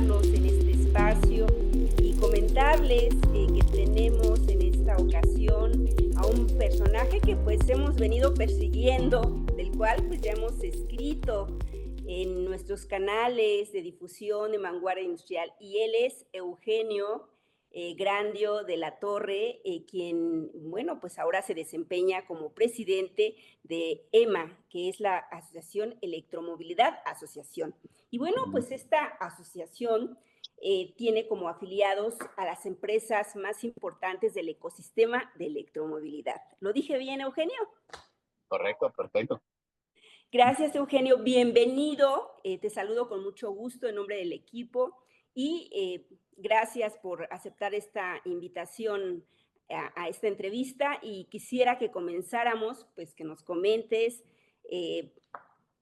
acompañarnos en este espacio y comentarles que tenemos en esta ocasión a un personaje que pues hemos venido persiguiendo, del cual pues ya hemos escrito en nuestros canales de difusión de Vanguardia Industrial, y él es Eugenio Grandio de la Torre, quien, bueno, pues ahora se desempeña como presidente de EMA, que es la Asociación Electromovilidad Asociación. Y bueno, pues esta asociación tiene como afiliados a las empresas más importantes del ecosistema de electromovilidad. ¿Lo dije bien, Eugenio? Correcto, perfecto. Gracias, Eugenio. Bienvenido. Te saludo con mucho gusto en nombre del equipo y gracias por aceptar esta invitación a esta entrevista, y quisiera que comenzáramos, pues que nos comentes eh,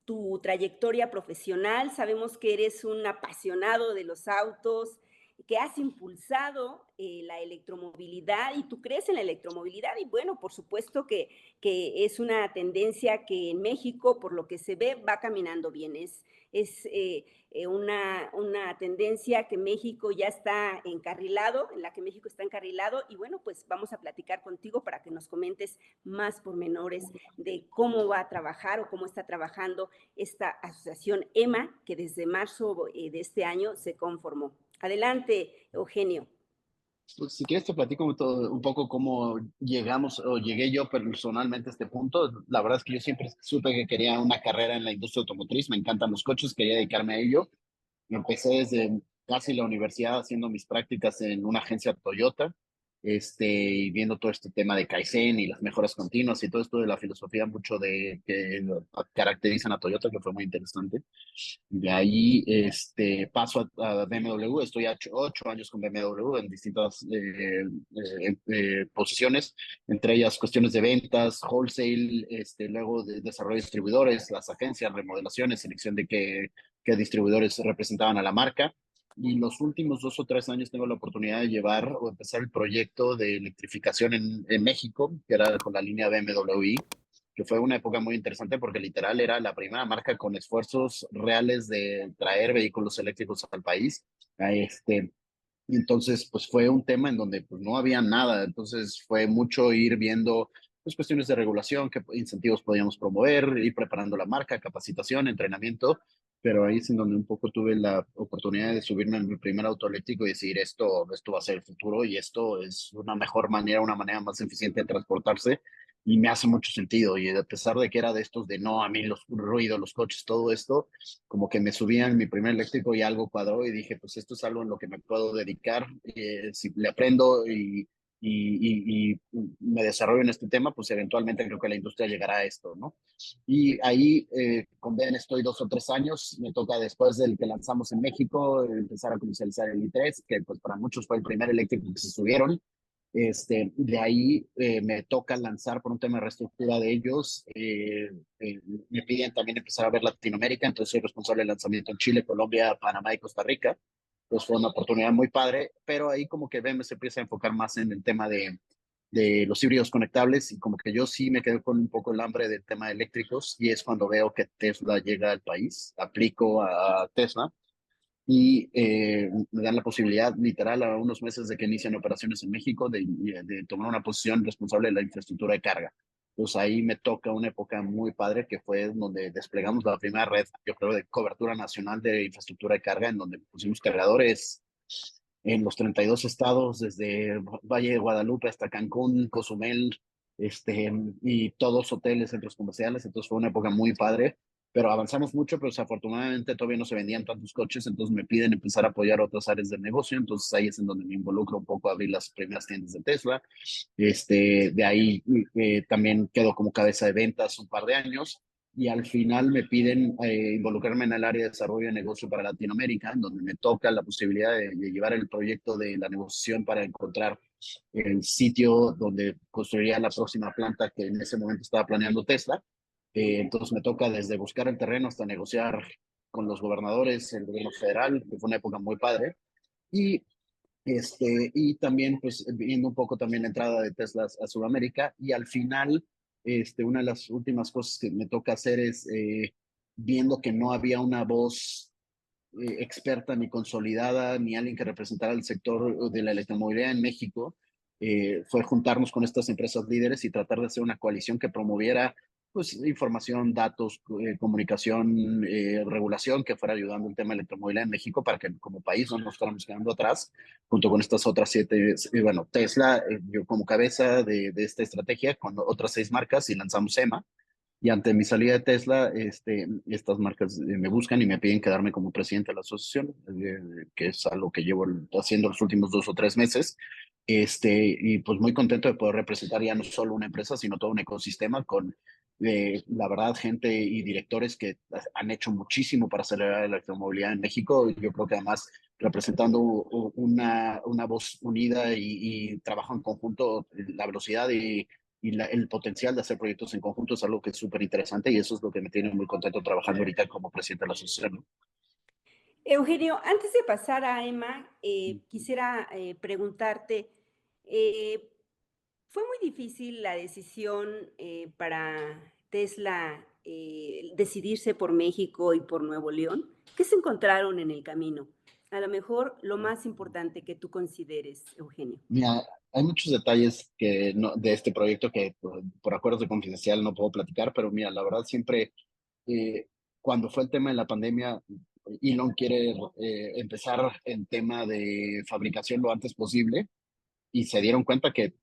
tu trayectoria profesional. Sabemos que eres un apasionado de los autos, que has impulsado la electromovilidad, y tú crees en la electromovilidad, y bueno, por supuesto que es una tendencia que en México, por lo que se ve, va caminando bien. Es una tendencia que México ya está encarrilado, en la que México está encarrilado, y bueno, pues vamos a platicar contigo para que nos comentes más pormenores de cómo va a trabajar o cómo está trabajando esta asociación EMA, que desde marzo de este año se conformó. Adelante, Eugenio. Pues, si quieres te platico un poco cómo llegamos o llegué yo personalmente a este punto. La verdad es que yo siempre supe que quería una carrera en la industria automotriz, me encantan los coches, quería dedicarme a ello. Empecé desde casi la universidad haciendo mis prácticas en una agencia Toyota, y viendo todo este tema de Kaizen y las mejoras continuas y todo esto de la filosofía mucho de que caracterizan a Toyota, que fue muy interesante. De ahí paso a BMW, estoy 8 años con BMW en distintas posiciones, entre ellas cuestiones de ventas, wholesale, luego de desarrollo de distribuidores, las agencias, remodelaciones, selección de qué distribuidores representaban a la marca. Y los últimos 2 o 3 años tengo la oportunidad de llevar o empezar el proyecto de electrificación en México, que era con la línea BMW, que fue una época muy interesante porque literal era la primera marca con esfuerzos reales de traer vehículos eléctricos al país. Entonces, pues fue un tema en donde pues, no había nada. Entonces fue mucho ir viendo pues, cuestiones de regulación, qué incentivos podíamos promover, ir preparando la marca, capacitación, entrenamiento. Pero ahí es en donde un poco tuve la oportunidad de subirme en mi primer auto eléctrico y decir, esto va a ser el futuro y esto es una mejor manera, una manera más eficiente de transportarse y me hace mucho sentido. Y a pesar de que era de estos de no, a mí los ruidos, los coches, todo esto, como que me subía en mi primer eléctrico y algo cuadró y dije, pues esto es algo en lo que me puedo dedicar. Si le aprendo y me desarrollo en este tema, pues eventualmente creo que la industria llegará a esto, ¿no? Y ahí con Ben estoy 2 o 3 años, me toca después del que lanzamos en México, empezar a comercializar el i3, que pues para muchos fue el primer eléctrico que se subieron. De ahí me toca lanzar por un tema de reestructura de ellos. Me piden también empezar a ver Latinoamérica, entonces soy responsable del lanzamiento en Chile, Colombia, Panamá y Costa Rica. Pues fue una oportunidad muy padre, pero ahí como que BEM se empieza a enfocar más en el tema de los híbridos conectables y como que yo sí me quedé con un poco el hambre del tema de eléctricos y es cuando veo que Tesla llega al país, aplico a Tesla y me dan la posibilidad, literal, a unos meses de que inician operaciones en México, de tomar una posición responsable de la infraestructura de carga. Pues ahí me toca una época muy padre que fue donde desplegamos la primera red, yo creo, de cobertura nacional de infraestructura de carga, en donde pusimos cargadores en los 32 estados, desde Valle de Guadalupe hasta Cancún, Cozumel, y todos hoteles, centros comerciales. Entonces fue una época muy padre, pero avanzamos mucho, pero desafortunadamente todavía no se vendían tantos coches, entonces me piden empezar a apoyar otras áreas del negocio, entonces ahí es en donde me involucro un poco a abrir las primeras tiendas de Tesla. De ahí también quedo como cabeza de ventas un par de años y al final me piden involucrarme en el área de desarrollo de negocio para Latinoamérica, en donde me toca la posibilidad de llevar el proyecto de la negociación para encontrar el sitio donde construiría la próxima planta que en ese momento estaba planeando Tesla. Entonces me toca desde buscar el terreno hasta negociar con los gobernadores, el gobierno federal, que fue una época muy padre. Y y también, pues, viendo un poco también la entrada de Tesla a Sudamérica. Y al final, una de las últimas cosas que me toca hacer es, viendo que no había una voz experta ni consolidada, ni alguien que representara el sector de la electromovilidad en México. Fue juntarnos con estas empresas líderes y tratar de hacer una coalición que promoviera pues, información, datos, comunicación, regulación que fuera ayudando el tema de electromovilidad en México para que como país no nos fuéramos quedando atrás, junto con estas otras 7, bueno, Tesla, yo como cabeza de esta estrategia, con otras 6 marcas y lanzamos EMA. Y ante mi salida de Tesla, estas marcas me buscan y me piden quedarme como presidente de la asociación, que es algo que llevo haciendo los últimos 2 o 3 meses. Y pues muy contento de poder representar ya no solo una empresa, sino todo un ecosistema con, la verdad, gente y directores que han hecho muchísimo para acelerar la electromovilidad en México. Yo creo que además representando una voz unida y trabajo en conjunto, la velocidad y el potencial de hacer proyectos en conjunto es algo que es súper interesante y eso es lo que me tiene muy contento trabajando ahorita como presidente de la asociación, ¿no? Eugenio, antes de pasar a Emma, quisiera preguntarte, eh, ¿fue muy difícil la decisión para Tesla decidirse por México y por Nuevo León? ¿Qué se encontraron en el camino? A lo mejor lo más importante que tú consideres, Eugenio. Mira, hay muchos detalles de este proyecto que por acuerdos de confidencial no puedo platicar, pero mira, la verdad siempre, eh, cuando fue el tema de la pandemia, Elon quiere empezar el tema de fabricación lo antes posible y se dieron cuenta que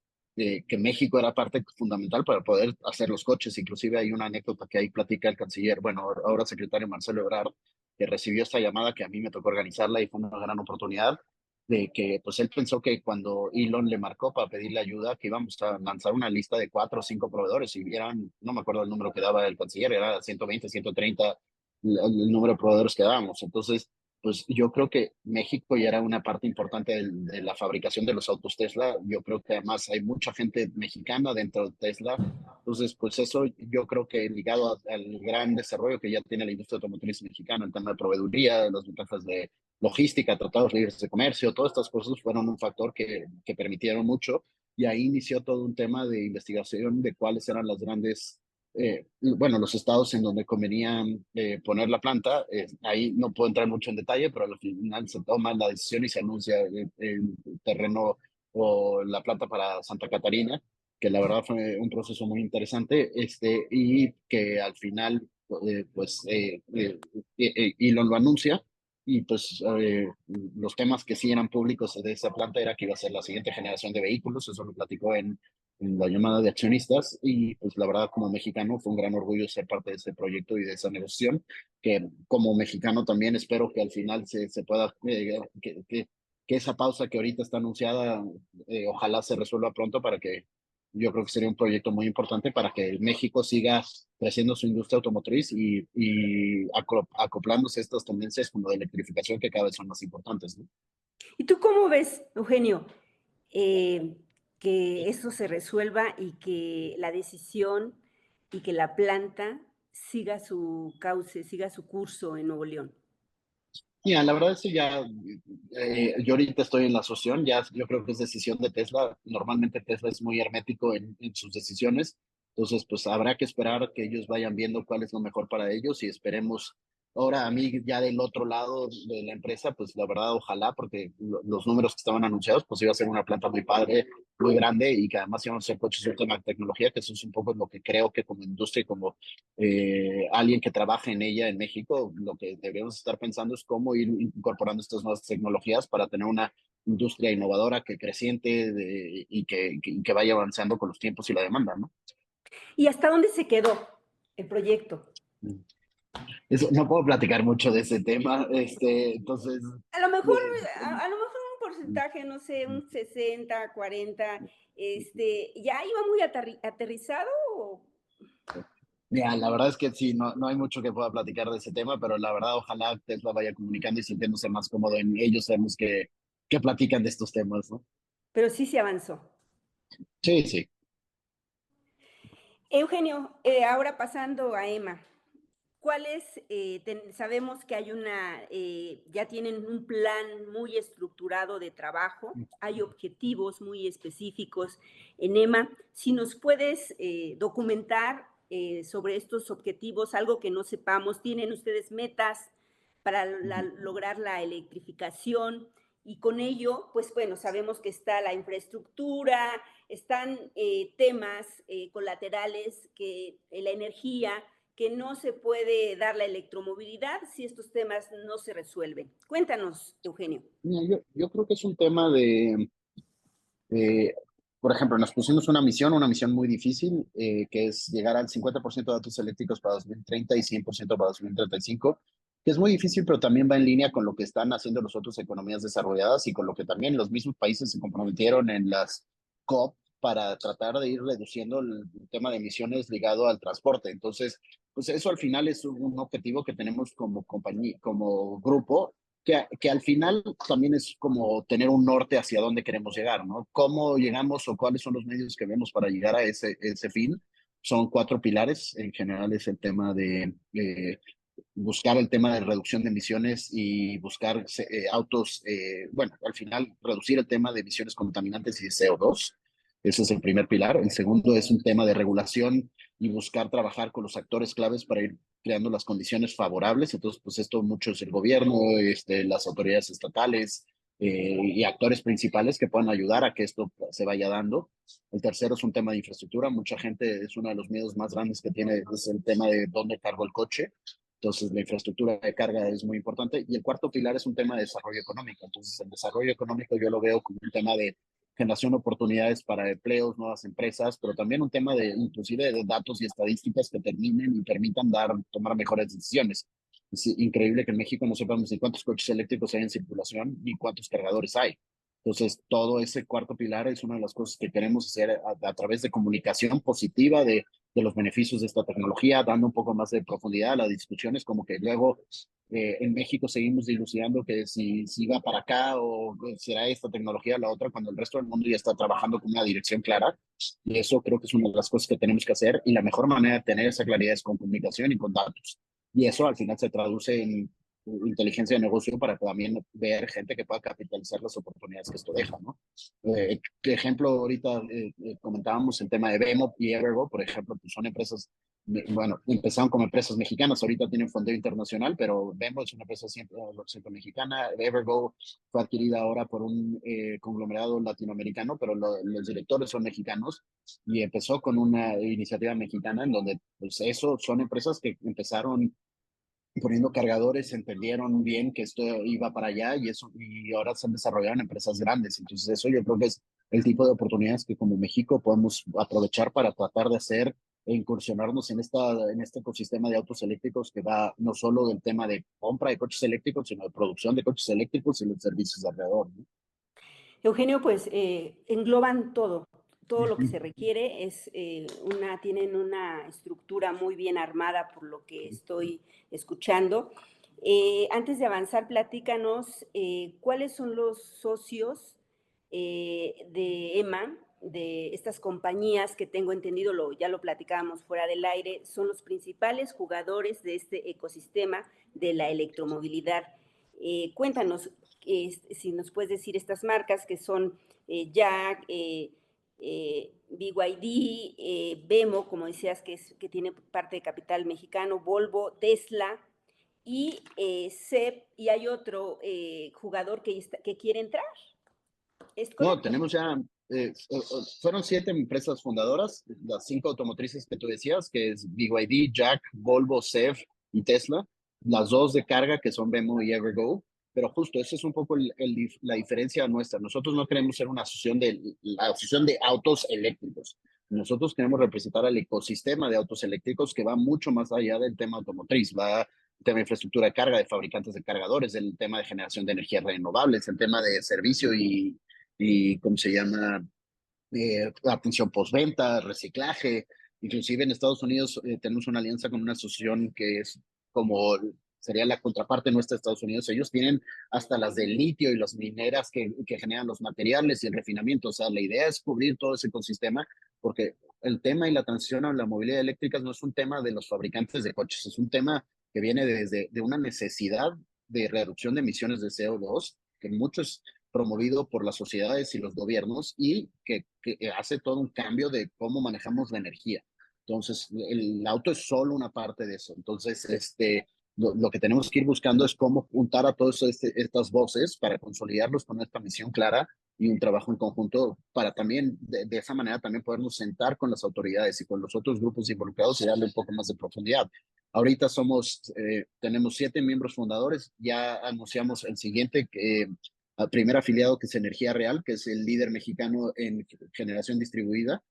México era parte fundamental para poder hacer los coches. Inclusive hay una anécdota que ahí platica el canciller, bueno, ahora secretario Marcelo Ebrard, que recibió esta llamada que a mí me tocó organizarla y fue una gran oportunidad de que pues él pensó que cuando Elon le marcó para pedirle ayuda, que íbamos a lanzar una lista de 4 o 5 proveedores y eran, no me acuerdo el número que daba el canciller, era 120, 130 el número de proveedores que dábamos. Entonces, pues yo creo que México ya era una parte importante de la fabricación de los autos Tesla. Yo creo que además hay mucha gente mexicana dentro de Tesla. Entonces, pues eso yo creo que ligado al gran desarrollo que ya tiene la industria automotriz mexicana en tema de proveeduría, las ventajas de logística, tratados libres de comercio, todas estas cosas fueron un factor que permitieron mucho. Y ahí inició todo un tema de investigación de cuáles eran las grandes bueno, los estados en donde convenía poner la planta. Ahí no puedo entrar mucho en detalle, pero al final se toma la decisión y se anuncia el terreno o la planta para Santa Catarina, que la verdad fue un proceso muy interesante, y que al final, pues, Elon lo anuncia. Y pues los temas que sí eran públicos de esa planta era que iba a ser la siguiente generación de vehículos, eso lo platicó en la llamada de accionistas y pues la verdad como mexicano fue un gran orgullo ser parte de ese proyecto y de esa negociación, que como mexicano también espero que al final se pueda, que esa pausa que ahorita está anunciada, ojalá se resuelva pronto para que yo creo que sería un proyecto muy importante para que México siga creciendo su industria automotriz y acoplándose a estas tendencias como de electrificación que cada vez son más importantes, ¿no? ¿Y tú cómo ves, Eugenio, eh, que eso se resuelva y que la decisión y que la planta siga su cauce, siga su curso en Nuevo León? Mira, la verdad es que ya, yo ahorita estoy en la asociación, ya yo creo que es decisión de Tesla. Normalmente Tesla es muy hermético en sus decisiones, entonces pues habrá que esperar que ellos vayan viendo cuál es lo mejor para ellos y esperemos. Ahora a mí ya del otro lado de la empresa, pues la verdad ojalá, porque los números que estaban anunciados, pues iba a ser una planta muy padre, muy grande y que además iban a ser coches de última tecnología, que eso es un poco lo que creo que como industria, como alguien que trabaje en ella en México, lo que deberíamos estar pensando es cómo ir incorporando estas nuevas tecnologías para tener una industria innovadora que creciente y que vaya avanzando con los tiempos y la demanda, ¿no? ¿Y hasta dónde se quedó el proyecto? Eso, no puedo platicar mucho de ese tema, entonces, A lo mejor, eh, a lo mejor un porcentaje, no sé, un 60, 40, ¿ya iba muy aterrizado o? mira, la verdad es que sí, no hay mucho que pueda platicar de ese tema, pero la verdad ojalá Tesla vaya comunicando y sintiéndose más cómodo en ellos, sabemos que platican de estos temas, ¿no? Pero sí se avanzó. Sí, sí. Eugenio, ahora pasando a Emma, ¿cuáles, sabemos que hay ya tienen un plan muy estructurado de trabajo, hay objetivos muy específicos en Emma? Si nos puedes documentar sobre estos objetivos, algo que no sepamos, ¿tienen ustedes metas para Ujú. lograr la electrificación y con ello, pues bueno, sabemos que está la infraestructura, están temas colaterales que la energía, que no se puede dar la electromovilidad si estos temas no se resuelven. Cuéntanos, Eugenio. Mira, yo creo que es un tema eh, por ejemplo, nos pusimos una misión muy difícil, que es llegar al 50% de autos eléctricos para 2030 y 100% para 2035, que es muy difícil, pero también va en línea con lo que están haciendo las otras economías desarrolladas y con lo que también los mismos países se comprometieron en las COP para tratar de ir reduciendo el tema de emisiones ligado al transporte. Entonces, pues eso al final es un objetivo que tenemos como compañía, como grupo, que al final también es como tener un norte hacia dónde queremos llegar, ¿no? ¿Cómo llegamos o cuáles son los medios que vemos para llegar a ese fin? Son cuatro pilares. En general es el tema de buscar el tema de reducción de emisiones y buscar autos, bueno, al final reducir el tema de emisiones contaminantes y de CO2. Ese es el primer pilar. El segundo es un tema de regulación y buscar trabajar con los actores claves para ir creando las condiciones favorables. Entonces, pues esto mucho es el gobierno, las autoridades estatales y actores principales que puedan ayudar a que esto se vaya dando. El tercero es un tema de infraestructura. Mucha gente, es uno de los miedos más grandes que tiene, es el tema de dónde cargo el coche. Entonces, la infraestructura de carga es muy importante. Y el cuarto pilar es un tema de desarrollo económico. Entonces, el desarrollo económico yo lo veo como un tema de generación de oportunidades para empleos, nuevas empresas, pero también un tema de, inclusive, de datos y estadísticas que terminen y permitan tomar mejores decisiones. Es increíble que en México no sepamos ni cuántos coches eléctricos hay en circulación ni cuántos cargadores hay. Entonces, todo ese cuarto pilar es una de las cosas que queremos hacer a través de comunicación positiva de los beneficios de esta tecnología, dando un poco más de profundidad a las discusiones, como que luego en México seguimos dilucidando que si va para acá o será esta tecnología o la otra, cuando el resto del mundo ya está trabajando con una dirección clara. Y eso creo que es una de las cosas que tenemos que hacer. Y la mejor manera de tener esa claridad es con comunicación y con datos. Y eso al final se traduce en inteligencia de negocio para también ver gente que pueda capitalizar las oportunidades que esto deja, ¿no? ¿Qué ejemplo ahorita comentábamos el tema de Vemo y Evergo, por ejemplo, pues son empresas, bueno, empezaron como empresas mexicanas, ahorita tienen fondeo internacional, pero Vemo es una empresa 100% mexicana, Evergo fue adquirida ahora por un conglomerado latinoamericano, pero los directores son mexicanos y empezó con una iniciativa mexicana en donde, pues eso son empresas que empezaron poniendo cargadores, entendieron bien que esto iba para allá y eso, y ahora se han desarrollado en empresas grandes. Entonces, eso yo creo que es el tipo de oportunidades que como México podemos aprovechar para tratar de hacer e incursionarnos en este ecosistema de autos eléctricos que va no solo del tema de compra de coches eléctricos, sino de producción de coches eléctricos y los servicios de alrededor, ¿no? Eugenio, pues engloban todo lo que Ujú. se requiere, tienen una estructura muy bien armada por lo que estoy escuchando. Antes de avanzar, platícanos cuáles son los socios de EMA, de estas compañías que tengo entendido, ya lo platicábamos fuera del aire, son los principales jugadores de este ecosistema de la electromovilidad. Cuéntanos si nos puedes decir estas marcas que son Jack, BYD, Bemo, como decías, que tiene parte de capital mexicano, Volvo, Tesla y SEP, y hay otro jugador que quiere entrar. ¿Es No, correcto? tenemos ya, fueron 7 empresas fundadoras, las 5 automotrices que tú decías, que es BYD, Jack, Volvo, CEV y Tesla, las dos de carga que son Waymo y Evergo, pero justo esa es un poco la diferencia nuestra. Nosotros no queremos ser la asociación de autos eléctricos. Nosotros queremos representar al ecosistema de autos eléctricos que va mucho más allá del tema automotriz, va el tema de infraestructura de carga, de fabricantes de cargadores, el tema de generación de energías renovables, el tema de servicio y ¿cómo se llama? Atención postventa, reciclaje. Inclusive en Estados Unidos tenemos una alianza con una asociación que es como sería la contraparte nuestra de Estados Unidos. Ellos tienen hasta las del litio y las mineras que generan los materiales y el refinamiento. O sea, la idea es cubrir todo ese ecosistema porque el tema y la transición a la movilidad eléctrica no es un tema de los fabricantes de coches, es un tema que viene desde de una necesidad de reducción de emisiones de CO2 que muchos promovido por las sociedades y los gobiernos y que hace todo un cambio de cómo manejamos la energía. Entonces, el auto es solo una parte de eso. Entonces, lo que tenemos que ir buscando es cómo juntar a todas estas voces para consolidarlos con esta misión clara y un trabajo en conjunto para también, de esa manera, también podernos sentar con las autoridades y con los otros grupos involucrados y darle un poco más de profundidad. Ahorita tenemos 7 miembros fundadores, ya anunciamos el siguiente, el primer afiliado que es Energía Real, que es el líder mexicano en generación distribuida,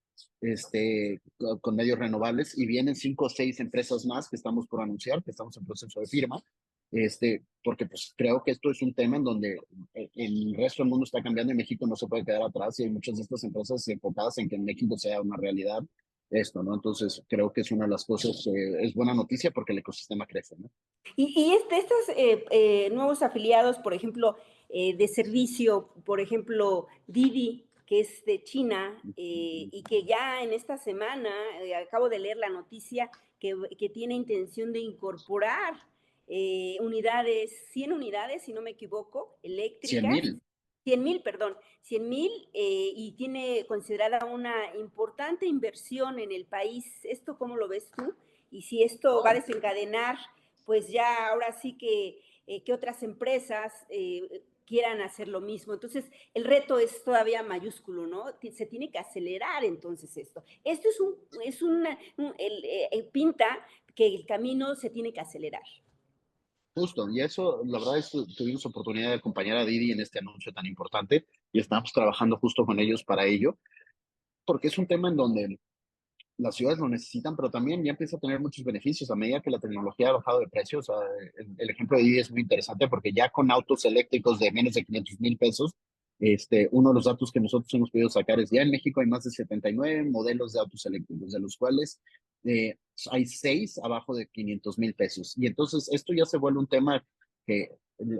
con medios renovables, y vienen 5 o 6 empresas más que estamos por anunciar, que estamos en proceso de firma, porque pues creo que esto es un tema en donde el resto del mundo está cambiando y México no se puede quedar atrás y hay muchas de estas empresas enfocadas en que en México sea una realidad esto, ¿no? Entonces creo que es una de las cosas, es buena noticia porque el ecosistema crece, ¿no? Estos nuevos afiliados, por ejemplo, de servicio, por ejemplo, Didi, que es de China, y que ya en esta semana, acabo de leer la noticia, que tiene intención de incorporar unidades, 100 unidades, si no me equivoco, 100 eléctricas, mil. 100,000, perdón, 100,000, y tiene considerada una importante inversión en el país. ¿Esto cómo lo ves tú? Y si esto va a desencadenar, pues ya ahora sí que otras empresas quieran hacer lo mismo. Entonces, el reto es todavía mayúsculo, ¿no? Se tiene que acelerar entonces esto. Esto pinta que el camino se tiene que acelerar. Justo, y eso, la verdad es que tuvimos oportunidad de acompañar a Didi en este anuncio tan importante y estamos trabajando justo con ellos para ello, porque es un tema en donde las ciudades lo necesitan, pero también ya empieza a tener muchos beneficios a medida que la tecnología ha bajado de precios. O sea, el ejemplo de Didi es muy interesante porque ya con autos eléctricos de menos de 500,000 pesos, uno de los datos que nosotros hemos podido sacar es ya en México hay más de 79 modelos de autos eléctricos, de los cuales eh, hay 6 abajo de 500,000 pesos. Y entonces esto ya se vuelve un tema que,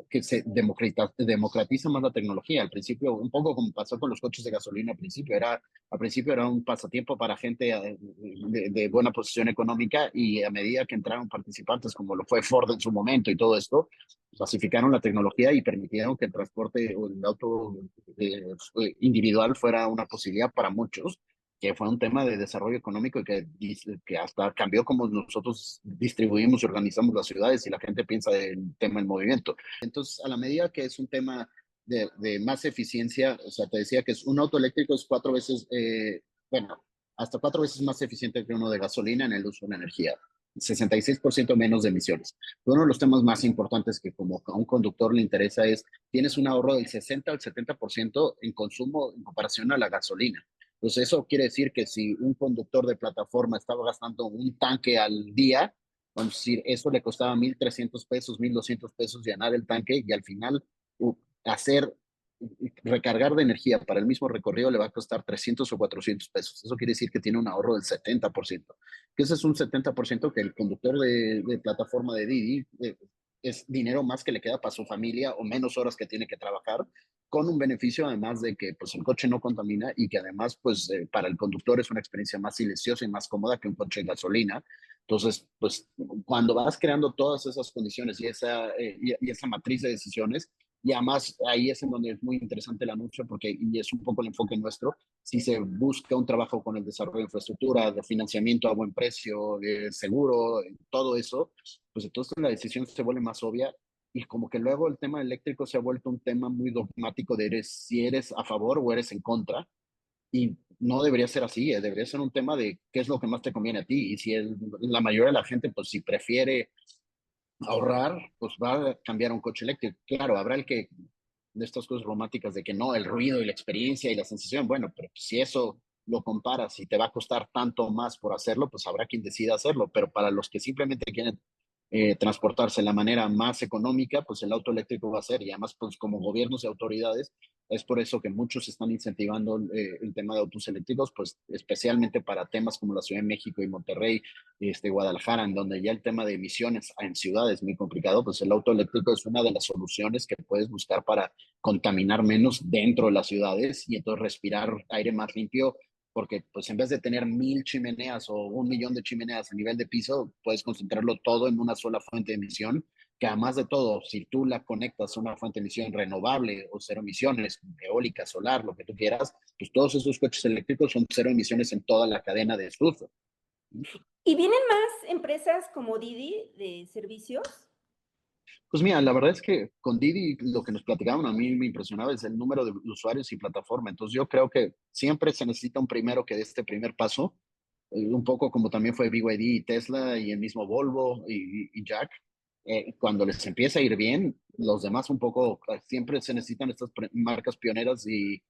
que se democratiza más la tecnología. Al principio, un poco como pasó con los coches de gasolina al principio era un pasatiempo para gente de buena posición económica y a medida que entraron participantes como lo fue Ford en su momento y todo esto, pacificaron la tecnología y permitieron que el transporte o el auto individual fuera una posibilidad para muchos, que fue un tema de desarrollo económico y que hasta cambió cómo nosotros distribuimos y organizamos las ciudades y la gente piensa del tema del movimiento. Entonces, a la medida que es un tema de más eficiencia, o sea, te decía que es un auto eléctrico es 4 veces, bueno, hasta 4 veces más eficiente que uno de gasolina en el uso de energía, 66% menos de emisiones. Uno de los temas más importantes que como a un conductor le interesa es, tienes un ahorro del 60 al 70% en consumo en comparación a la gasolina. Entonces, eso quiere decir que si un conductor de plataforma estaba gastando un tanque al día, vamos a decir, eso le costaba 1,300 pesos, 1,200 pesos llenar el tanque y al final hacer recargar de energía para el mismo recorrido le va a costar 300 o 400 pesos. Eso quiere decir que tiene un ahorro del 70%. Que ese es un 70% que el conductor de plataforma de Didi es dinero más que le queda para su familia o menos horas que tiene que trabajar, con un beneficio además de que pues, el coche no contamina y que además pues, para el conductor es una experiencia más silenciosa y más cómoda que un coche de gasolina. Entonces, pues cuando vas creando todas esas condiciones y esa matriz de decisiones, y además ahí es en donde es muy interesante el anuncio porque y es un poco el enfoque nuestro. Si se busca un trabajo con el desarrollo de infraestructura, de financiamiento a buen precio, de seguro, todo eso, pues entonces la decisión se vuelve más obvia y como que luego el tema eléctrico se ha vuelto un tema muy dogmático de si eres a favor o eres en contra. Y no debería ser así, debería ser un tema de qué es lo que más te conviene a ti. Y si la mayoría de la gente, pues si prefiere ahorrar, pues va a cambiar a un coche eléctrico. Claro, habrá el que de estas cosas románticas de que no, el ruido y la experiencia y la sensación, bueno, pero si eso lo comparas y te va a costar tanto más por hacerlo, pues habrá quien decida hacerlo, pero para los que simplemente quieren transportarse de la manera más económica, pues el auto eléctrico va a ser, y además pues como gobiernos y autoridades, es por eso que muchos están incentivando el tema de autos eléctricos, pues especialmente para temas como la Ciudad de México y Monterrey, Guadalajara, en donde ya el tema de emisiones en ciudades es muy complicado, pues el auto eléctrico es una de las soluciones que puedes buscar para contaminar menos dentro de las ciudades y entonces respirar aire más limpio, porque pues en vez de tener 1,000 chimeneas o 1,000,000 de chimeneas a nivel de piso, puedes concentrarlo todo en una sola fuente de emisión, que además de todo, si tú la conectas a una fuente de emisión renovable o cero emisiones, eólica, solar, lo que tú quieras, pues todos esos coches eléctricos son cero emisiones en toda la cadena de su uso. ¿Y vienen más empresas como Didi de servicios? Pues mira, la verdad es que con Didi lo que nos platicaban a mí me impresionaba es el número de usuarios y plataforma. Entonces yo creo que siempre se necesita un primero que dé este primer paso, un poco como también fue BYD y Tesla y el mismo Volvo y Jack. Cuando les empieza a ir bien, los demás un poco, siempre se necesitan estas marcas pioneras y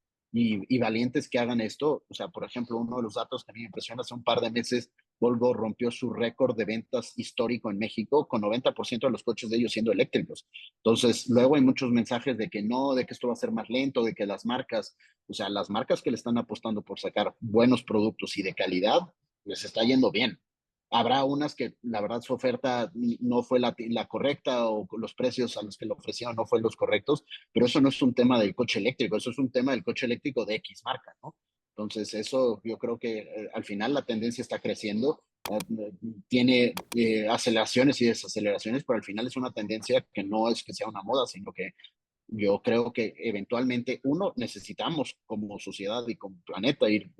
valientes que hagan esto. O sea, por ejemplo, uno de los datos que a mí me impresiona, hace un par de meses Volvo rompió su récord de ventas histórico en México con 90% de los coches de ellos siendo eléctricos. Entonces, luego hay muchos mensajes de que no, de que esto va a ser más lento, de que las marcas, o sea, las marcas que le están apostando por sacar buenos productos y de calidad, les está yendo bien. Habrá unas que la verdad su oferta no fue la correcta o los precios a los que lo ofrecieron no fueron los correctos, pero eso no es un tema del coche eléctrico, eso es un tema del coche eléctrico de X marca, ¿no? Entonces, eso yo creo que al final la tendencia está creciendo, tiene aceleraciones y desaceleraciones, pero al final es una tendencia que no es que sea una moda, sino que yo creo que eventualmente, uno, necesitamos como sociedad y como planeta ir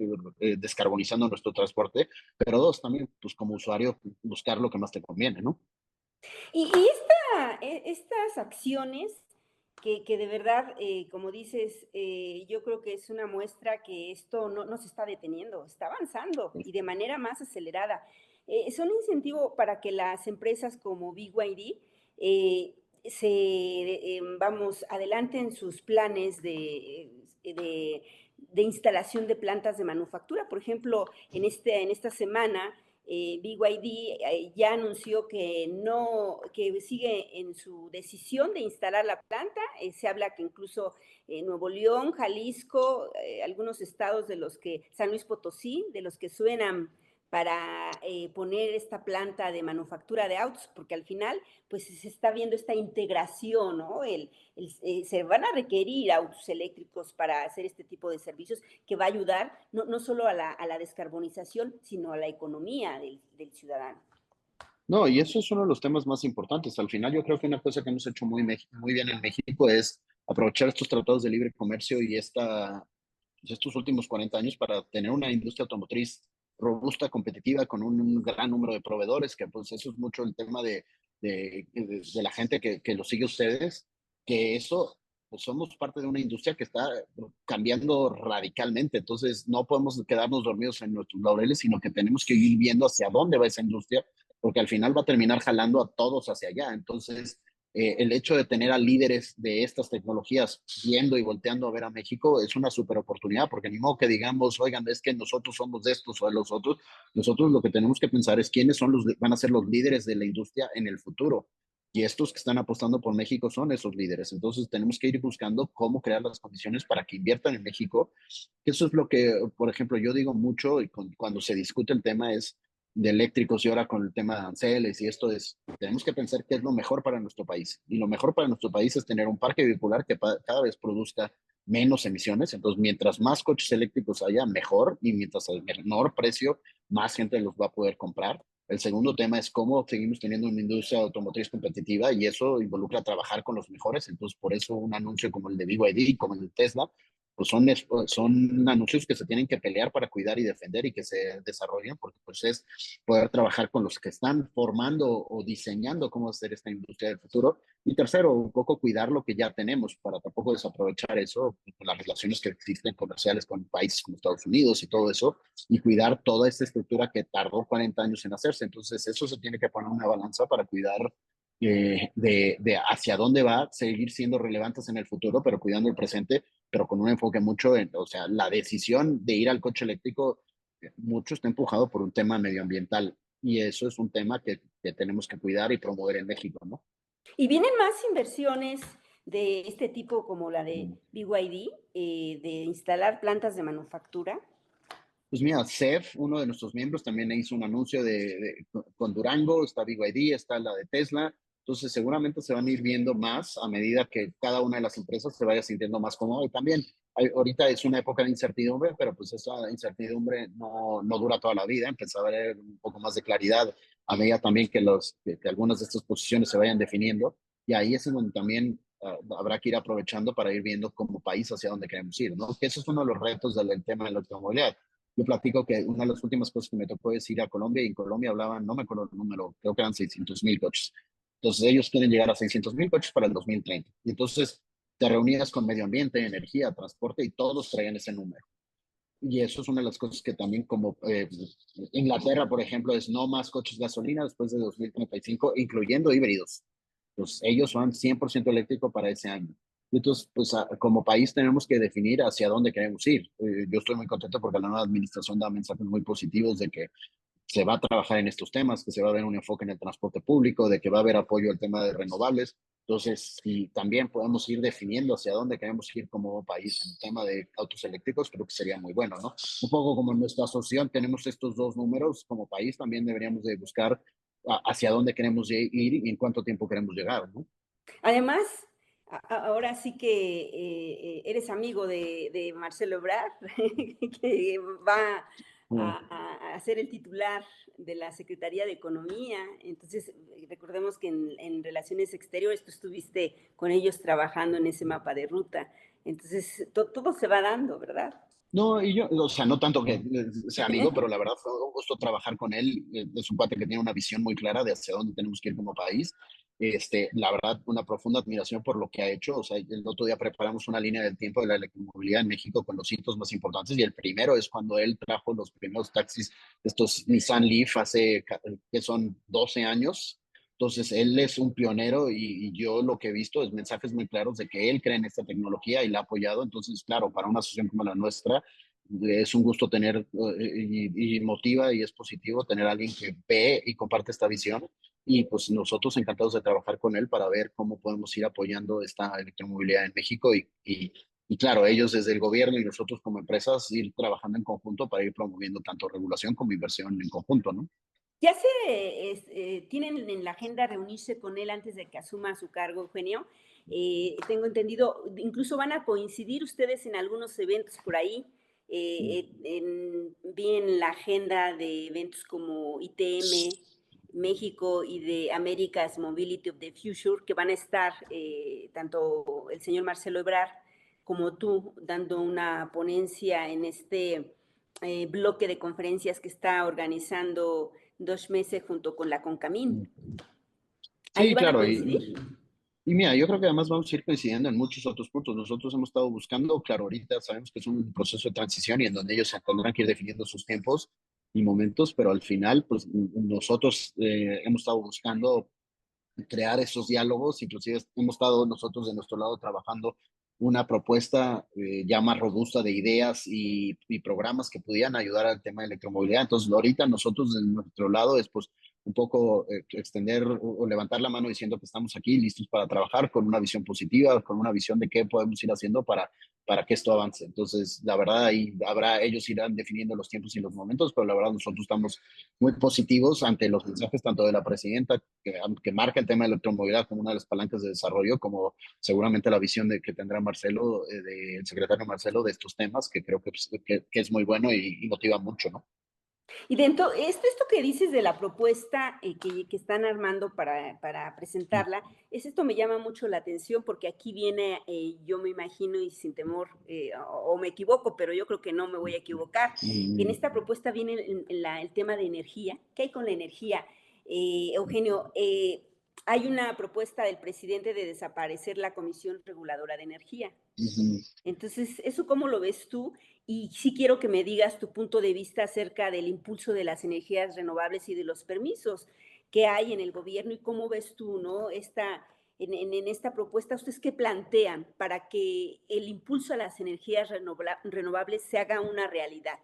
descarbonizando nuestro transporte, pero dos, también, pues como usuario, buscar lo que más te conviene, ¿no? Estas acciones que de verdad, como dices, yo creo que es una muestra que esto no se está deteniendo, está avanzando y de manera más acelerada. Son incentivo para que las empresas como BYD vamos, adelanten sus planes de instalación de plantas de manufactura. Por ejemplo, en esta semana BYD ya anunció que no, que sigue en su decisión de instalar la planta. Se habla que incluso Nuevo León, Jalisco, algunos estados de los que, San Luis Potosí, de los que suenan para poner esta planta de manufactura de autos, porque al final pues se está viendo esta integración, ¿no? Se van a requerir autos eléctricos para hacer este tipo de servicios que va a ayudar no solo a la descarbonización, sino a la economía del ciudadano. No, y eso es uno de los temas más importantes. Al final yo creo que una cosa que hemos hecho muy bien en México es aprovechar estos tratados de libre comercio y pues, estos últimos 40 años para tener una industria automotriz robusta, competitiva, con un gran número de proveedores, que pues eso es mucho el tema de la gente que lo sigue a ustedes, que eso, pues somos parte de una industria que está cambiando radicalmente, entonces no podemos quedarnos dormidos en nuestros laureles, sino que tenemos que ir viendo hacia dónde va esa industria, porque al final va a terminar jalando a todos hacia allá, entonces el hecho de tener a líderes de estas tecnologías viendo y volteando a ver a México es una super oportunidad, porque ni modo que digamos, oigan, es que nosotros somos de estos o de los otros. Nosotros lo que tenemos que pensar es quiénes van a ser los líderes de la industria en el futuro. Y estos que están apostando por México son esos líderes. Entonces tenemos que ir buscando cómo crear las condiciones para que inviertan en México. Eso es lo que, por ejemplo, yo digo mucho y cuando se discute el tema es de eléctricos y ahora con el tema de aranceles y esto es, tenemos que pensar qué es lo mejor para nuestro país. Y lo mejor para nuestro país es tener un parque vehicular que cada vez produzca menos emisiones. Entonces, mientras más coches eléctricos haya, mejor. Y mientras al menor precio, más gente los va a poder comprar. El segundo tema es cómo seguimos teniendo una industria automotriz competitiva y eso involucra trabajar con los mejores. Entonces, por eso un anuncio como el de BYD, como el de Tesla, pues son anuncios que se tienen que pelear para cuidar y defender y que se desarrollen, porque pues es poder trabajar con los que están formando o diseñando cómo hacer esta industria del futuro. Y tercero, un poco cuidar lo que ya tenemos para tampoco desaprovechar eso, con las relaciones que existen comerciales con países como Estados Unidos y todo eso, y cuidar toda esta estructura que tardó 40 años en hacerse. Entonces, eso se tiene que poner en una balanza para cuidar de hacia dónde va a seguir siendo relevantes en el futuro, pero cuidando el presente, pero con un enfoque mucho en, o sea, la decisión de ir al coche eléctrico, mucho está empujado por un tema medioambiental y eso es un tema que tenemos que cuidar y promover en México, ¿no? Y vienen más inversiones de este tipo como la de BYD, de instalar plantas de manufactura. Pues mira, CEF, uno de nuestros miembros, también hizo un anuncio con Durango, está BYD, está la de Tesla. Entonces, seguramente se van a ir viendo más a medida que cada una de las empresas se vaya sintiendo más cómoda. Y también, ahorita es una época de incertidumbre, pero pues esa incertidumbre no dura toda la vida. Empezar a ver un poco más de claridad a medida también que algunas de estas posiciones se vayan definiendo. Y ahí es en donde también habrá que ir aprovechando para ir viendo como país hacia dónde queremos ir, ¿no? Que eso es uno de los retos del tema de la automovilidad. Yo platico que una de las últimas cosas que me tocó es ir a Colombia y en Colombia hablaban, no me acuerdo el número, creo que eran 600,000 coches. Entonces ellos quieren llegar a 600,000 coches para el 2030. Y entonces te reunías con medio ambiente, energía, transporte y todos traían ese número. Y eso es una de las cosas que también como Inglaterra, por ejemplo, es no más coches gasolina después de 2035, incluyendo híbridos. Pues ellos van 100% eléctrico para ese año. Y entonces, pues como país tenemos que definir hacia dónde queremos ir. Yo estoy muy contento porque la nueva administración da mensajes muy positivos de que se va a trabajar en estos temas, que se va a ver un enfoque en el transporte público, de que va a haber apoyo al tema de renovables. Entonces, si también podemos ir definiendo hacia dónde queremos ir como país en el tema de autos eléctricos, creo que sería muy bueno, ¿no? Un poco como en nuestra asociación tenemos estos dos números, como país también deberíamos de buscar hacia dónde queremos ir y en cuánto tiempo queremos llegar, ¿no? Además, ahora sí que eres amigo de Marcelo Ebrard, que va Mm. a ser el titular de la Secretaría de Economía. Entonces, recordemos que en Relaciones Exteriores tú estuviste con ellos trabajando en ese mapa de ruta. Entonces, todo se va dando, ¿verdad? No, y yo, o sea, no tanto que sea amigo, pero la verdad fue un gusto trabajar con él. Es un cuate que tiene una visión muy clara de hacia dónde tenemos que ir como país. La verdad, una profunda admiración por lo que ha hecho. O sea, el otro día preparamos una línea del tiempo de la electromovilidad en México con los hitos más importantes y el primero es cuando él trajo los primeros taxis, estos Nissan Leaf hace que son 12 años. Entonces, él es un pionero y yo lo que he visto es mensajes muy claros de que él cree en esta tecnología y la ha apoyado. Entonces, claro, para una asociación como la nuestra, es un gusto tener y motiva y es positivo tener a alguien que ve y comparte esta visión. Y pues nosotros encantados de trabajar con él para ver cómo podemos ir apoyando esta electromovilidad en México y claro, ellos desde el gobierno y nosotros como empresas ir trabajando en conjunto para ir promoviendo tanto regulación como inversión en conjunto, ¿no? Ya tienen en la agenda reunirse con él antes de que asuma su cargo, Eugenio. Tengo entendido, incluso van a coincidir ustedes en algunos eventos por ahí. Vi en la agenda de eventos como ITM México y de America's Mobility of the Future, que van a estar tanto el señor Marcelo Ebrard como tú dando una ponencia en este bloque de conferencias que está organizando 2 meses junto con la Concamín. Ahí Sí, van a claro, coincidir. y mira, yo creo que además vamos a ir coincidiendo en muchos otros puntos. Nosotros hemos estado buscando, claro, ahorita sabemos que es un proceso de transición y en donde ellos tendrán que ir definiendo sus tiempos y momentos, pero al final, pues nosotros hemos estado buscando crear esos diálogos, inclusive hemos estado nosotros de nuestro lado trabajando una propuesta ya más robusta de ideas y programas que pudieran ayudar al tema de electromovilidad. Entonces, ahorita nosotros de nuestro lado es pues un poco extender o levantar la mano diciendo que estamos aquí listos para trabajar con una visión positiva, con una visión de qué podemos ir haciendo para que esto avance. Entonces, la verdad, ahí habrá, ellos irán definiendo los tiempos y los momentos, pero la verdad nosotros estamos muy positivos ante los mensajes tanto de la presidenta que marca el tema de la electromovilidad como una de las palancas de desarrollo, como seguramente la visión que tendrá Marcelo, el secretario Marcelo, de estos temas, que creo que es muy bueno y motiva mucho, ¿no? Y dentro, esto que dices de la propuesta que están armando para presentarla, esto me llama mucho la atención porque aquí viene, yo me imagino y sin temor, o me equivoco, pero yo creo que no me voy a equivocar, que en Mm, esta propuesta viene el tema de energía. ¿Qué hay con la energía? Eugenio, hay una propuesta del presidente de desaparecer la Comisión Reguladora de Energía. ujú. Entonces, ¿eso cómo lo ves tú? Y sí quiero que me digas tu punto de vista acerca del impulso de las energías renovables y de los permisos que hay en el gobierno y cómo ves tú, ¿no? En esta propuesta, ¿ustedes qué plantean para que el impulso a las energías renovables se haga una realidad?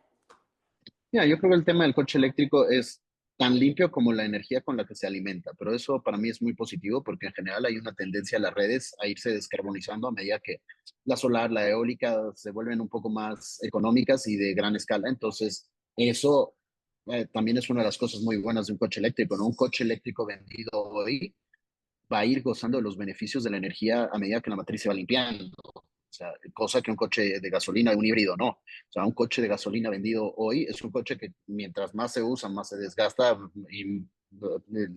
Mira, yo creo que el tema del coche eléctrico es tan limpio como la energía con la que se alimenta, pero eso para mí es muy positivo porque en general hay una tendencia a las redes a irse descarbonizando a medida que la solar, la eólica se vuelven un poco más económicas y de gran escala. Entonces, eso también es una de las cosas muy buenas de un coche eléctrico, ¿no? Un coche eléctrico vendido hoy va a ir gozando de los beneficios de la energía a medida que la matriz se va limpiando. O sea, cosa que un coche de gasolina, un híbrido, no. O sea, un coche de gasolina vendido hoy es un coche que mientras más se usa, más se desgasta y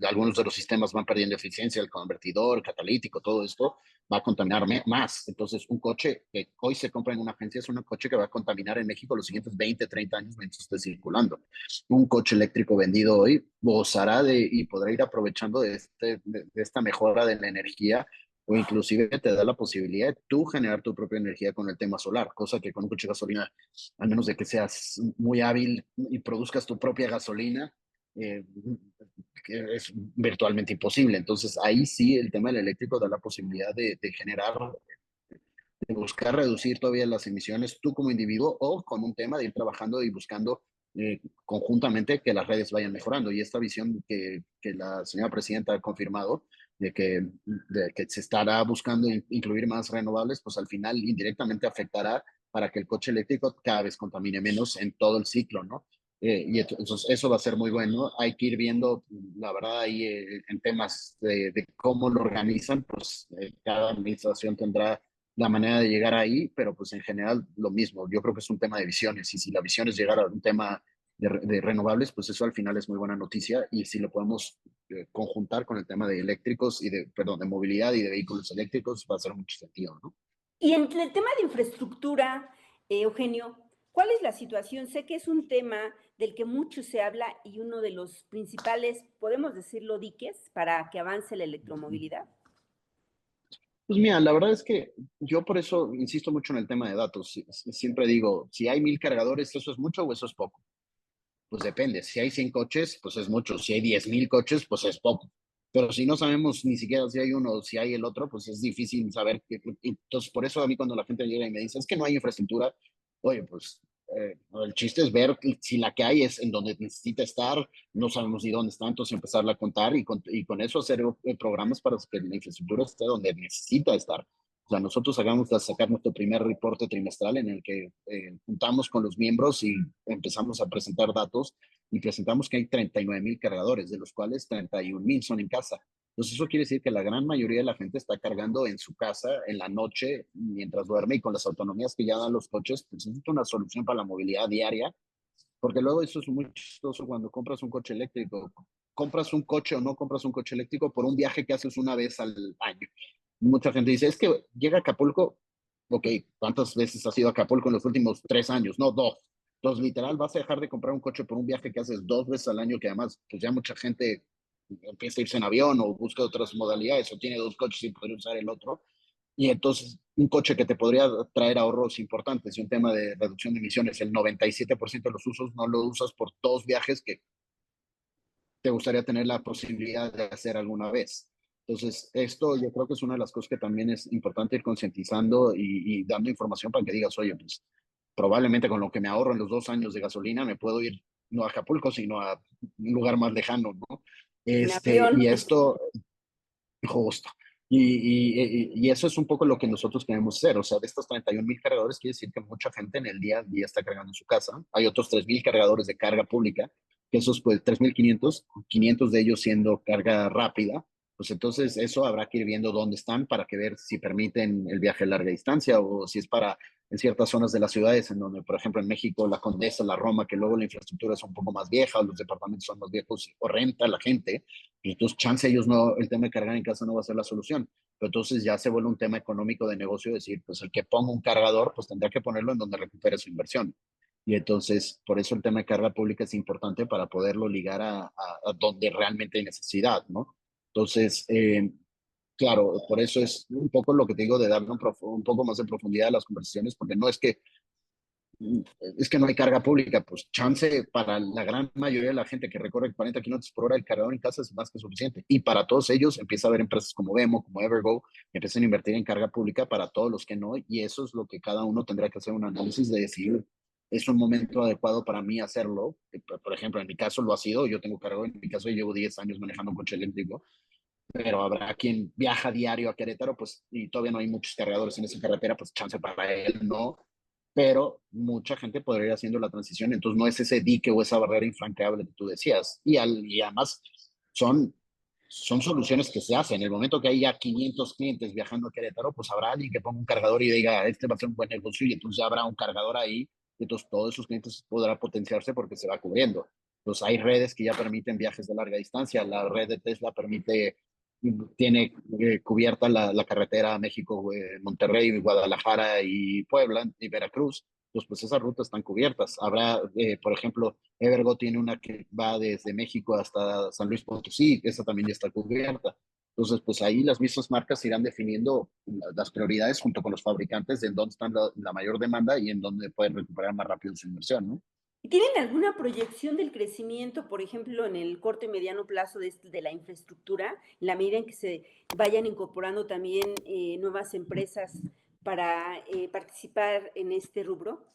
algunos de los sistemas van perdiendo eficiencia, el convertidor, el catalítico, todo esto va a contaminar más. Entonces, un coche que hoy se compra en una agencia es un coche que va a contaminar en México los siguientes 20, 30 años mientras esté circulando. Un coche eléctrico vendido hoy gozará y podrá ir aprovechando de esta mejora de la energía, o inclusive te da la posibilidad de tú generar tu propia energía con el tema solar, cosa que con un coche de gasolina, al menos de que seas muy hábil y produzcas tu propia gasolina, eh, es virtualmente imposible. Entonces ahí sí el tema del eléctrico da la posibilidad de generar, de buscar reducir todavía las emisiones tú como individuo, o con un tema de ir trabajando y buscando conjuntamente que las redes vayan mejorando. Y esta visión que la señora presidenta ha confirmado de que se estará buscando incluir más renovables, pues al final indirectamente afectará para que el coche eléctrico cada vez contamine menos en todo el ciclo, ¿no? Y entonces eso va a ser muy bueno. Hay que ir viendo, la verdad, ahí en temas de cómo lo organizan, pues cada administración tendrá la manera de llegar ahí, pero pues en general lo mismo. Yo creo que es un tema de visiones, y si la visión es llegar a un tema de renovables, pues eso al final es muy buena noticia, y si lo podemos conjuntar con el tema de eléctricos perdón, de movilidad y de vehículos eléctricos, va a hacer mucho sentido, ¿no? Y en el tema de infraestructura, Eugenio, ¿cuál es la situación? Sé que es un tema del que mucho se habla y uno de los principales, podemos decirlo, diques para que avance la electromovilidad. Pues mira, la verdad es que yo por eso insisto mucho en el tema de datos. Siempre digo, si hay 1,000 cargadores, ¿eso es mucho o eso es poco? Pues depende. Si hay 100 coches, pues es mucho. Si hay 10,000 coches, pues es poco. Pero si no sabemos ni siquiera si hay uno o si hay el otro, pues es difícil saber. Entonces, por eso a mí cuando la gente llega y me dice, es que no hay infraestructura, oye, pues el chiste es ver si la que hay es en donde necesita estar, no sabemos ni dónde está, entonces empezarla a contar y con eso hacer programas para que la infraestructura esté donde necesita estar. O sea, nosotros hagamos de sacar nuestro primer reporte trimestral en el que juntamos con los miembros y empezamos a presentar datos, y presentamos que hay 39,000 cargadores, de los cuales 31,000 son en casa. Entonces eso quiere decir que la gran mayoría de la gente está cargando en su casa en la noche mientras duerme, y con las autonomías que ya dan los coches, pues es una solución para la movilidad diaria, porque luego eso es muy chistoso cuando compras un coche eléctrico. Compras un coche o no compras un coche eléctrico por un viaje que haces una vez al año. Mucha gente dice, es que llega a Acapulco, ok, ¿cuántas veces has ido a Acapulco en los últimos 3 años? No, dos. Entonces, literal, vas a dejar de comprar un coche por un viaje que haces 2 veces al año, que además, pues ya mucha gente empieza a irse en avión o busca otras modalidades, o tiene dos coches y poder usar el otro. Y entonces, un coche que te podría traer ahorros importantes y un tema de reducción de emisiones, el 97% de los usos no lo usas por 2 viajes que te gustaría tener la posibilidad de hacer alguna vez. Entonces, esto yo creo que es una de las cosas que también es importante ir concientizando y dando información para que digas, oye, pues probablemente con lo que me ahorro en los 2 años de gasolina me puedo ir no a Acapulco, sino a un lugar más lejano, ¿no? En avión. Y esto, justo. Y eso es un poco lo que nosotros queremos hacer. O sea, de estos 31,000 cargadores, quiere decir que mucha gente en el día a día está cargando en su casa. Hay otros 3,000 cargadores de carga pública, que esos, pues, 3,500 de ellos siendo carga rápida. Pues entonces eso habrá que ir viendo dónde están para que ver si permiten el viaje a larga distancia, o si es para en ciertas zonas de las ciudades en donde, por ejemplo, en México, la Condesa, la Roma, que luego la infraestructura es un poco más vieja, los departamentos son más viejos o renta la gente, y entonces chance ellos no, el tema de cargar en casa no va a ser la solución. Pero entonces ya se vuelve un tema económico de negocio, decir, pues el que ponga un cargador, pues tendrá que ponerlo en donde recupere su inversión. Y entonces, por eso el tema de carga pública es importante para poderlo ligar a donde realmente hay necesidad, ¿no? Entonces, claro, por eso es un poco lo que te digo de darle un poco más de profundidad a las conversaciones, porque no es que no hay carga pública, pues chance para la gran mayoría de la gente que recorre 40 kilómetros por hora, el cargador en casa es más que suficiente. Y para todos ellos empieza a haber empresas como Vemo, como Evergo, que empiezan a invertir en carga pública para todos los que no, y eso es lo que cada uno tendrá que hacer un análisis de decir, es un momento adecuado para mí hacerlo. Por ejemplo, en mi caso lo ha sido, yo tengo cargador, en mi caso yo llevo 10 años manejando un coche eléctrico, pero habrá quien viaja diario a Querétaro, pues, y todavía no hay muchos cargadores en esa carretera, pues chance para él no, pero mucha gente podría ir haciendo la transición, entonces no es ese dique o esa barrera infranqueable que tú decías, y además son, son soluciones que se hacen. En el momento que hay ya 500 clientes viajando a Querétaro, pues habrá alguien que ponga un cargador y diga, este va a ser un buen negocio, y entonces ya habrá un cargador ahí, y entonces todos esos clientes podrá potenciarse porque se va cubriendo. pues hay redes que ya permiten viajes de larga distancia. La red de Tesla tiene cubierta la carretera México, Monterrey, Guadalajara y Puebla y Veracruz. Pues esas rutas están cubiertas. Habrá, por ejemplo, Evergo tiene una que va desde México hasta San Luis Potosí, esa también ya está cubierta. Entonces, pues ahí las mismas marcas irán definiendo las prioridades junto con los fabricantes de en dónde está la mayor demanda y en dónde pueden recuperar más rápido su inversión, ¿no? ¿Y tienen alguna proyección del crecimiento, por ejemplo, en el corto y mediano plazo de la infraestructura, en la medida en que se vayan incorporando también nuevas empresas para participar en este rubro?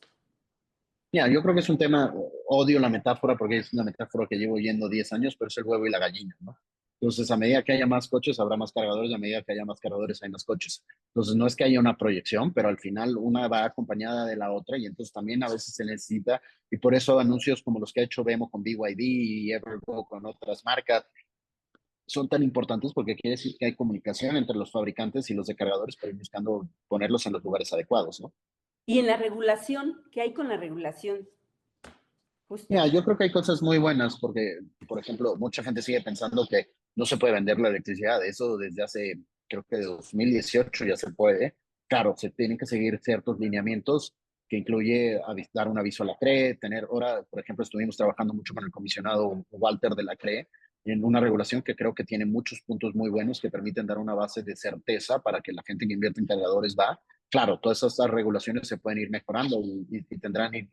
Mira, yo creo que es un tema, odio la metáfora porque es una metáfora que llevo oyendo 10 años, pero es el huevo y la gallina, ¿no? Entonces, a medida que haya más coches, habrá más cargadores, a medida que haya más cargadores, hay más coches. Entonces, no es que haya una proyección, pero al final una va acompañada de la otra y entonces también a veces se necesita, y por eso anuncios como los que ha hecho Vemo con BYD y Evergo con otras marcas son tan importantes porque quiere decir que hay comunicación entre los fabricantes y los de cargadores para ir buscando ponerlos en los lugares adecuados, ¿no? Y en la regulación, ¿qué hay con la regulación? Justo. Mira, yo creo que hay cosas muy buenas porque, por ejemplo, mucha gente sigue pensando que no se puede vender la electricidad. Eso desde hace, creo que 2018 ya se puede. Claro, se tienen que seguir ciertos lineamientos que incluye dar un aviso a la CRE, tener, ahora, por ejemplo, estuvimos trabajando mucho con el comisionado Walter de la CRE en una regulación que creo que tiene muchos puntos muy buenos que permiten dar una base de certeza para que la gente que invierte en cargadores va. Claro, todas estas regulaciones se pueden ir mejorando y tendrán que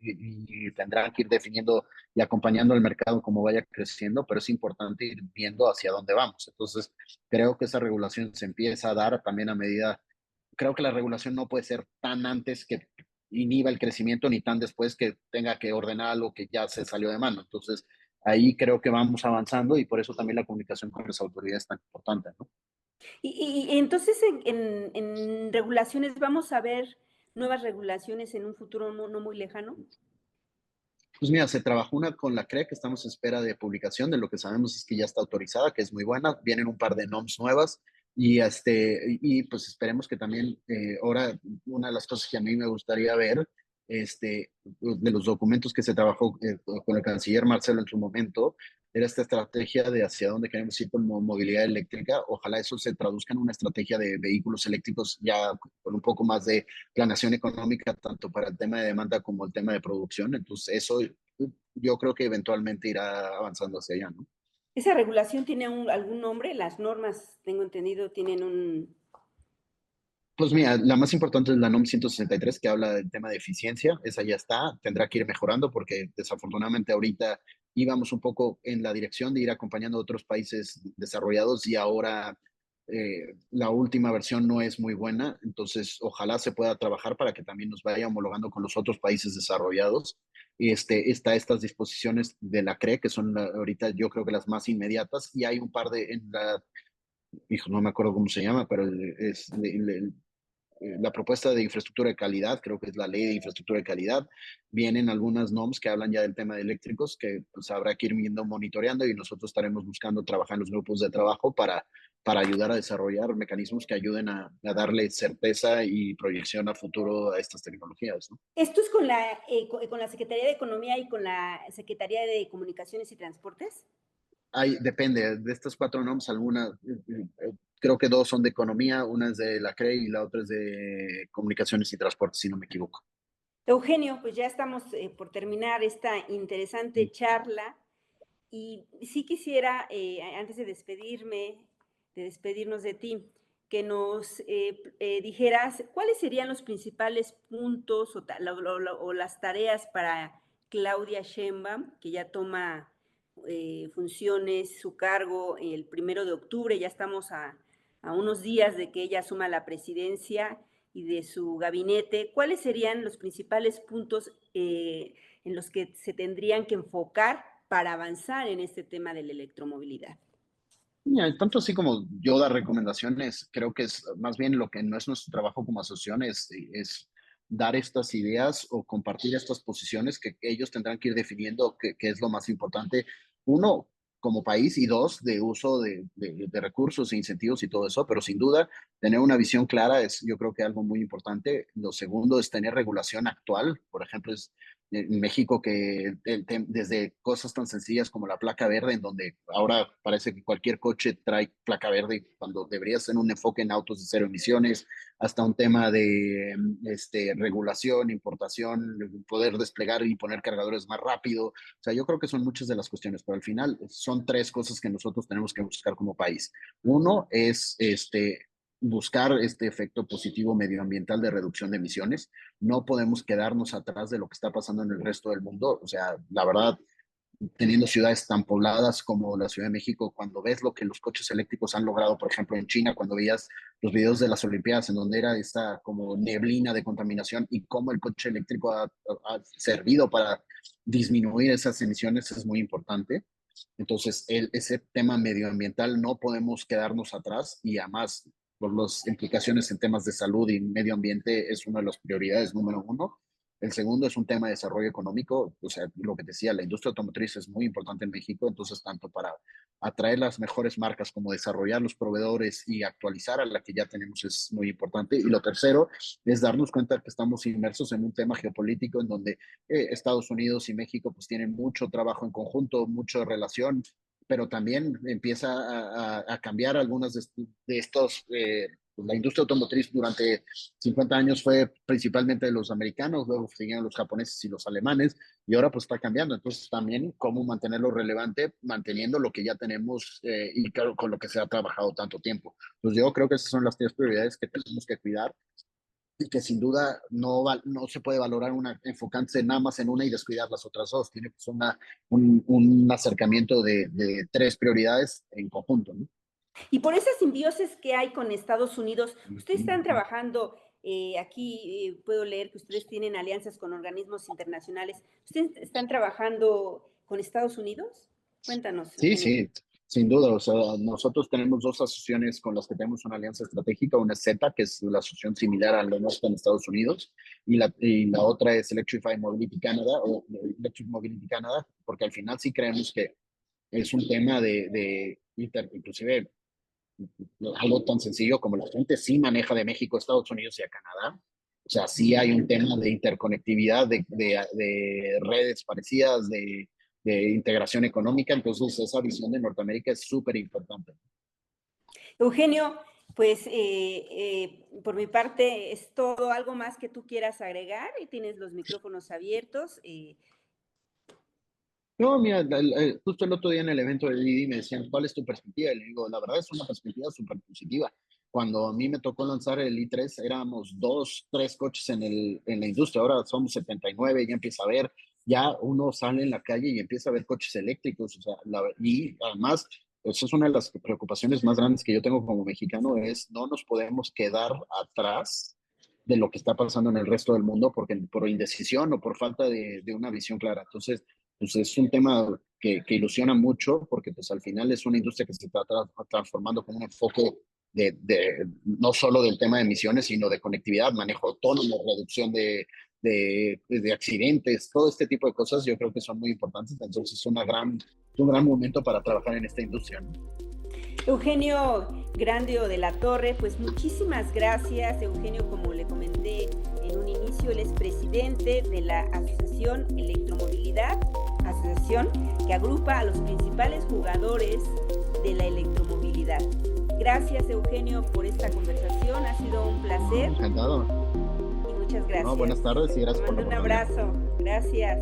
ir definiendo y acompañando al mercado como vaya creciendo, pero es importante ir viendo hacia dónde vamos. Entonces, creo que esa regulación se empieza a dar también a medida, creo que la regulación no puede ser tan antes que inhiba el crecimiento ni tan después que tenga que ordenar algo que ya se salió de mano. Entonces, ahí creo que vamos avanzando y por eso también la comunicación con las autoridades es tan importante, ¿no? Y entonces en regulaciones, ¿vamos a ver nuevas regulaciones en un futuro no muy lejano? Pues mira, se trabajó una con la CRE, que estamos en espera de publicación, de lo que sabemos es que ya está autorizada, que es muy buena, vienen un par de NOMs nuevas y pues esperemos que también, ahora una de las cosas que a mí me gustaría ver, de los documentos que se trabajó con el canciller Marcelo en su momento, era esta estrategia de hacia dónde queremos ir con movilidad eléctrica. Ojalá eso se traduzca en una estrategia de vehículos eléctricos ya con un poco más de planeación económica, tanto para el tema de demanda como el tema de producción. Entonces, eso yo creo que eventualmente irá avanzando hacia allá, ¿no? ¿Esa regulación tiene algún nombre? Las normas, tengo entendido, tienen un... Pues mira, la más importante es la NOM 163 que habla del tema de eficiencia. Esa ya está, tendrá que ir mejorando porque desafortunadamente ahorita íbamos un poco en la dirección de ir acompañando a otros países desarrollados y ahora la última versión no es muy buena. Entonces, ojalá se pueda trabajar para que también nos vaya homologando con los otros países desarrollados. Está estas disposiciones de la CRE, que son ahorita yo creo que las más inmediatas, y hay un par en la, hijo, no me acuerdo cómo se llama, pero la propuesta de infraestructura de calidad, creo que es la ley de infraestructura de calidad, vienen algunas NOMs que hablan ya del tema de eléctricos, que pues habrá que ir viendo, monitoreando y nosotros estaremos buscando trabajar en los grupos de trabajo para ayudar a desarrollar mecanismos que ayuden a darle certeza y proyección a futuro a estas tecnologías, ¿no? ¿Esto es con la Secretaría de Economía y con la Secretaría de Comunicaciones y Transportes? Depende, de estas cuatro NOMs, creo que dos son de economía, una es de la CRE y la otra es de comunicaciones y transportes, si no me equivoco. Eugenio, pues ya estamos por terminar esta interesante charla y sí quisiera, antes de despedirnos de ti, que nos dijeras cuáles serían los principales puntos o las tareas para Claudia Sheinbaum, que ya toma funciones, su cargo el 1 de octubre, ya estamos a unos días de que ella asuma la presidencia y de su gabinete. ¿Cuáles serían los principales puntos en los que se tendrían que enfocar para avanzar en este tema de la electromovilidad? Mira, tanto así como yo dar recomendaciones, creo que es más bien lo que no es nuestro trabajo como asociación, es dar estas ideas o compartir estas posiciones que ellos tendrán que ir definiendo qué es lo más importante. Uno, como país, y dos, de uso de recursos e incentivos y todo eso, pero sin duda, tener una visión clara es yo creo que algo muy importante. Lo segundo es tener regulación actual, por ejemplo, es en México que desde cosas tan sencillas como la placa verde, en donde ahora parece que cualquier coche trae placa verde cuando debería ser un enfoque en autos de cero emisiones, hasta un tema de regulación, importación, poder desplegar y poner cargadores más rápido. O sea, yo creo que son muchas de las cuestiones, pero al final son tres cosas que nosotros tenemos que buscar como país. Uno es buscar este efecto positivo medioambiental de reducción de emisiones. No podemos quedarnos atrás de lo que está pasando en el resto del mundo. O sea, la verdad, teniendo ciudades tan pobladas como la Ciudad de México, cuando ves lo que los coches eléctricos han logrado, por ejemplo, en China, cuando veías los videos de las Olimpiadas, en donde era esta como neblina de contaminación y cómo el coche eléctrico ha servido para disminuir esas emisiones, es muy importante. Entonces, ese tema medioambiental no podemos quedarnos atrás y además por las implicaciones en temas de salud y medio ambiente es una de las prioridades número uno. El segundo es un tema de desarrollo económico, o sea, lo que decía, la industria automotriz es muy importante en México, entonces tanto para atraer las mejores marcas como desarrollar los proveedores y actualizar a la que ya tenemos es muy importante. Y lo tercero es darnos cuenta que estamos inmersos en un tema geopolítico en donde Estados Unidos y México pues tienen mucho trabajo en conjunto, mucha relación, pero también empieza a cambiar algunas de estos la industria automotriz durante 50 años fue principalmente de los americanos, luego seguían los japoneses y los alemanes, y ahora pues está cambiando. Entonces también cómo mantenerlo relevante, manteniendo lo que ya tenemos y claro, con lo que se ha trabajado tanto tiempo. Pues yo creo que esas son las tres prioridades que tenemos que cuidar y que sin duda no se puede valorar enfocarse nada más en una y descuidar las otras dos. Tiene que ser un acercamiento de tres prioridades en conjunto, ¿no? Y por esa simbiosis que hay con Estados Unidos, ustedes están trabajando, aquí puedo leer que ustedes tienen alianzas con organismos internacionales. ¿Ustedes están trabajando con Estados Unidos? Cuéntanos, Sí, Eugenio. sí, sin duda. O sea, nosotros tenemos dos asociaciones con las que tenemos una alianza estratégica. Una es Z, que es la asociación similar a la nuestra en Estados Unidos, y la otra es Electrify Mobility Canada o Electric Mobility Canada, porque al final sí creemos que es un tema inclusive algo tan sencillo como la gente sí maneja de México a Estados Unidos y a Canadá. O sea, sí hay un tema de interconectividad, de redes parecidas, de integración económica. Entonces, esa visión de Norteamérica es súper importante. Eugenio, pues por mi parte es todo. ¿Algo más que tú quieras agregar? Y tienes los micrófonos abiertos. No, mira, justo el otro día en el evento de Didi me decían, ¿cuál es tu perspectiva? Y le digo, la verdad es una perspectiva súper positiva. Cuando a mí me tocó lanzar el i3, éramos 2, 3 coches en la industria, ahora somos 79, ya empieza a ver, ya uno sale en la calle y empieza a ver coches eléctricos, o sea, y además, pues es una de las preocupaciones más grandes que yo tengo como mexicano, es no nos podemos quedar atrás de lo que está pasando en el resto del mundo porque por indecisión o por falta de una visión clara. Entonces, pues es un tema que ilusiona mucho porque pues al final es una industria que se está transformando con un enfoque no solo del tema de emisiones, sino de conectividad, manejo autónomo, reducción de accidentes, todo este tipo de cosas yo creo que son muy importantes. Entonces es un gran momento para trabajar en esta industria, ¿no? Eugenio Grandio de la Torre, pues muchísimas gracias. Eugenio, como le comenté en un inicio, él es presidente de la Asociación Electromovilidad, asociación que agrupa a los principales jugadores de la electromovilidad. Gracias, Eugenio, por esta conversación, ha sido un placer. Encantado. Y muchas gracias. No, buenas tardes y gracias por la oportunidad. Un abrazo, gracias.